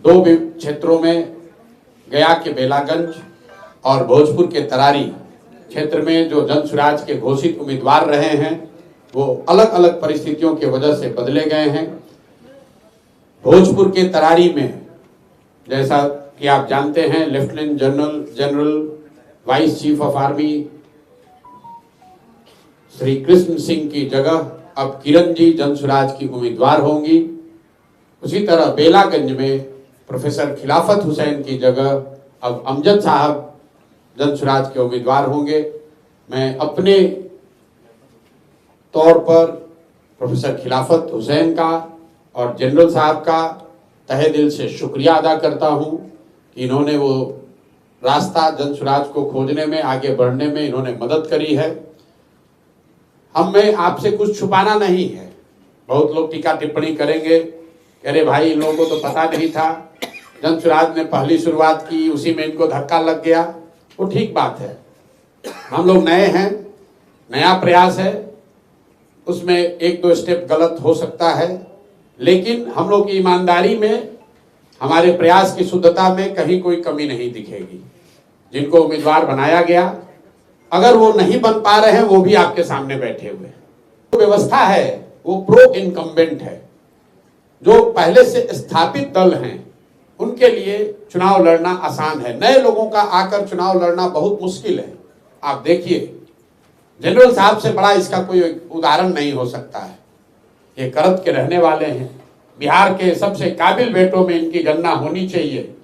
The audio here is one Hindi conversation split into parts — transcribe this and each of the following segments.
दो क्षेत्रों में, गया के बेलागंज और भोजपुर के तरारी क्षेत्र में जो जनसुराज के घोषित उम्मीदवार रहे हैं वो अलग अलग परिस्थितियों की वजह से बदले गए हैं। भोजपुर के तरारी में जैसा कि आप जानते हैं, lieutenant general vice chief of army Shri Krishna Singh की जगह अब किरण जी जनसुराज की उम्मीदवार होंगी। उसी तरह बेलागंज में प्रोफेसर खिलाफत हुसैन की जगह अब अमजद साहब जनसुराज के उम्मीदवार होंगे। मैं अपने तौर पर प्रोफेसर खिलाफत हुसैन का और जनरल साहब का तहे दिल से शुक्रिया अदा करता हूं कि इन्होंने वो रास्ता जनसुराज को खोजने में, आगे बढ़ने में इन्होंने मदद करी है। हमें आपसे कुछ छुपाना नहीं है। बहुत लोग टीका टिप्पणी करेंगे, अरे भाई इन लोगों को तो पता नहीं था, जनसुराज ने पहली शुरुआत की, उसी में इनको धक्का लग गया। वो ठीक बात है, हम लोग नए हैं, नया प्रयास है, उसमें एक दो स्टेप गलत हो सकता है, लेकिन हम लोग की ईमानदारी में, हमारे प्रयास की शुद्धता में कहीं कोई कमी नहीं दिखेगी। जिनको उम्मीदवार बनाया गया, अगर वो नहीं बन पा रहे हैं, वो भी आपके सामने बैठे हुए हैं। तो व्यवस्था है वो प्रो इनकम्बेंट है। जो पहले से स्थापित दल हैं उनके लिए चुनाव लड़ना आसान है, नए लोगों का आकर चुनाव लड़ना बहुत मुश्किल है। आप देखिए, जनरल साहब से बड़ा इसका कोई उदाहरण नहीं हो सकता है। ये करत के रहने वाले हैं, बिहार के सबसे काबिल बेटों में इनकी गणना होनी चाहिए।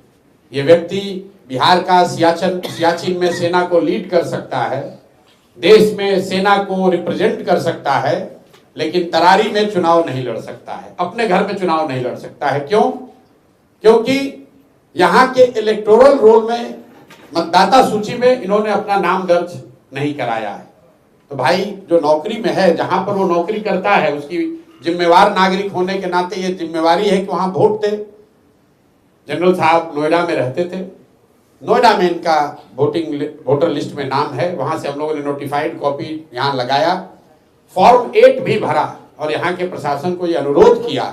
ये व्यक्ति बिहार का सियाचिन में सेना को लीड कर सकता है, देश में सेना को रिप्रेजेंट कर सकता है, लेकिन तरारी में चुनाव नहीं लड़ सकता है, अपने घर में चुनाव नहीं लड़ सकता है। क्यों? क्योंकि यहाँ के इलेक्टोरल रोल में, मतदाता सूची में इन्होंने अपना नाम दर्ज नहीं कराया है। तो भाई जो नौकरी में है, जहां पर वो नौकरी करता है, उसकी जिम्मेवार नागरिक होने के नाते ये जिम्मेवारी है कि वहां वोट दे। जनरल साहब नोएडा में रहते थे, नोएडा में इनका वोटर लिस्ट में नाम है, वहां से हम लोगों ने नोटिफाइड कॉपी यहाँ लगाया, फॉर्म 8 भी भरा और यहाँ के प्रशासन को ये अनुरोध किया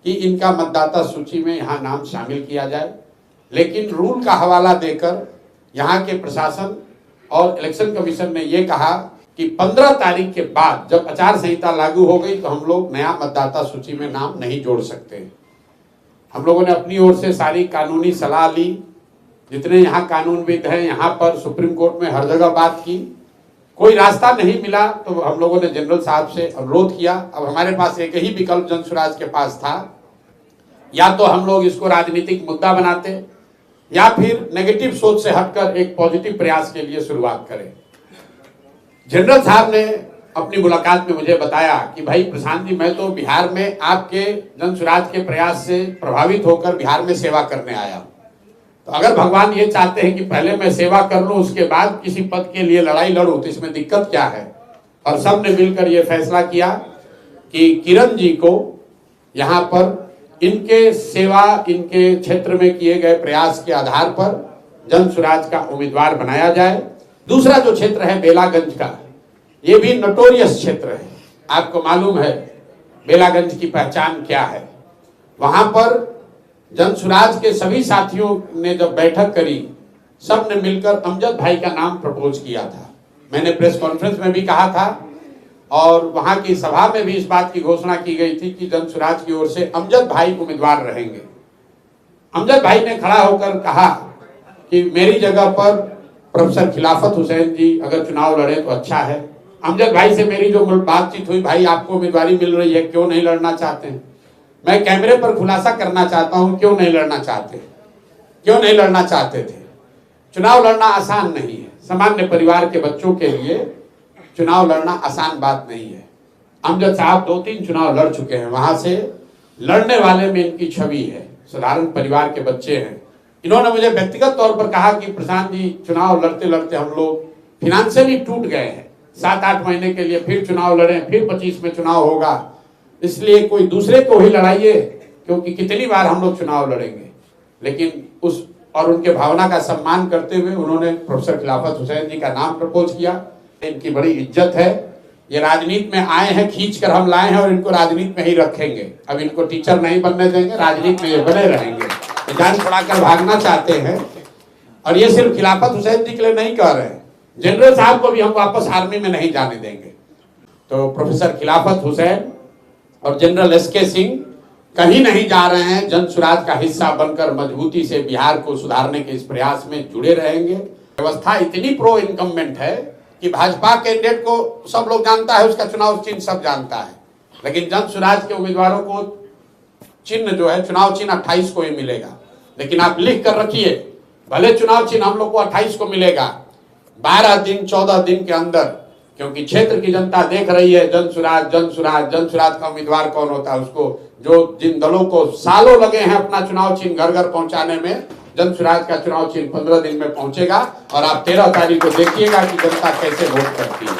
कि इनका मतदाता सूची में यहाँ नाम शामिल किया जाए। लेकिन रूल का हवाला देकर यहाँ के प्रशासन और इलेक्शन कमीशन ने ये कहा कि 15 तारीख के बाद, जब आचार संहिता लागू हो गई, तो हम लोग नया मतदाता सूची में नाम नहीं जोड़ सकते। हम लोगों ने अपनी ओर से सारी कानूनी सलाह ली, जितने यहाँ कानूनविद हैं, यहाँ पर सुप्रीम कोर्ट में हर जगह बात की, कोई रास्ता नहीं मिला। तो हम लोगों ने जनरल साहब से अनुरोध किया। अब हमारे पास एक ही विकल्प जनसुराज के पास था, या तो हम लोग इसको राजनीतिक मुद्दा बनाते, या फिर नेगेटिव सोच से हटकर एक पॉजिटिव प्रयास के लिए शुरुआत करें। जनरल साहब ने अपनी मुलाकात में मुझे बताया कि भाई प्रशांत जी, मैं तो बिहार में आपके जनसुराज के प्रयास से प्रभावित होकर बिहार में सेवा करने आया हूं। तो अगर भगवान ये चाहते हैं कि पहले मैं सेवा कर लूं, उसके बाद किसी पद के लिए लड़ाई लड़ूं, तो इसमें दिक्कत क्या है? और सब ने मिलकर ये फैसला किया कि किरण जी को यहाँ पर इनके सेवा, इनके क्षेत्र में किए गए प्रयास के आधार पर जनसुराज का उम्मीदवार बनाया जाए। दूसरा जो क्षेत्र है बेलागंज का, ये भी नोटोरियस क्षेत्र है। आपको मालूम है बेलागंज की पहचान क्या है। वहां पर जनसुराज के सभी साथियों ने जब बैठक करी, सब ने मिलकर अमजद भाई का नाम प्रपोज किया था। मैंने प्रेस कॉन्फ्रेंस में भी कहा था और वहां की सभा में भी इस बात की घोषणा की गई थी कि जनसुराज की ओर से अमजद भाई उम्मीदवार रहेंगे। अमजद भाई ने खड़ा होकर कहा कि मेरी जगह पर प्रोफेसर खिलाफत हुसैन जी अगर चुनाव लड़े तो अच्छा है। अमजद भाई से मेरी जो बातचीत हुई, भाई आपको उम्मीदवारी मिल रही है, क्यों नहीं लड़ना चाहते हैं? मैं कैमरे पर खुलासा करना चाहता हूं, क्यों नहीं लड़ना चाहते, क्यों नहीं लड़ना चाहते थे? चुनाव लड़ना आसान नहीं है। सामान्य परिवार के बच्चों के लिए चुनाव लड़ना आसान बात नहीं है। अमजद साहब 2-3 चुनाव लड़ चुके हैं, वहां से लड़ने वाले में इनकी छवि है, साधारण परिवार के बच्चे हैं। इन्होंने मुझे व्यक्तिगत तौर पर कहा कि प्रशांत जी, चुनाव लड़ते लड़ते हम लोग फिनेंशियली टूट गए हैं, 7-8 महीने के लिए फिर चुनाव लड़े, फिर 25 में चुनाव होगा, इसलिए कोई दूसरे को ही लड़ाइए, क्योंकि कितनी बार हम लोग चुनाव लड़ेंगे। लेकिन उस और उनके भावना का सम्मान करते हुए उन्होंने प्रोफेसर खिलाफत हुसैन जी का नाम प्रपोज किया। इनकी बड़ी इज्जत है, ये राजनीति में आए हैं, खींच कर हम लाए हैं और इनको राजनीति में ही रखेंगे। अब इनको टीचर नहीं बनने देंगे, राजनीति में ये बने रहेंगे। जान छुड़ाकर भागना चाहते हैं। और ये सिर्फ खिलाफत हुसैन जी के लिए नहीं कह रहे हैं, जनरल साहब को भी हम वापस आर्मी में नहीं जाने देंगे। तो प्रोफेसर खिलाफत हुसैन और जनरल एसके सिंह कहीं नहीं जा रहे हैं, जन सुराज का हिस्सा बनकर मजबूती से बिहार को सुधारने के इस प्रयास में जुड़े रहेंगे। व्यवस्था इतनी प्रो इनकम्बेंट है कि भाजपा कैंडिडेट को सब लोग जानता है, उसका चुनाव चिन्ह सब जानता है, लेकिन जन सुराज के उम्मीदवारों को चिन्ह जो है चुनाव चिन्ह 28 को ही मिलेगा। लेकिन आप लिख कर रखिए, भले चुनाव चिन्ह हम लोग को 28 को मिलेगा, 12 दिन 14 दिन के अंदर, क्योंकि क्षेत्र की जनता देख रही है जन सुराज जन सुराज जन सुराज का उम्मीदवार कौन होता है। उसको जो जिन दलों को सालों लगे हैं अपना चुनाव चिन्ह घर घर पहुंचाने में, जन सुराज का चुनाव चिन्ह 15 दिन में पहुंचेगा। और आप 13 तारीख को देखिएगा कि जनता कैसे वोट करती है।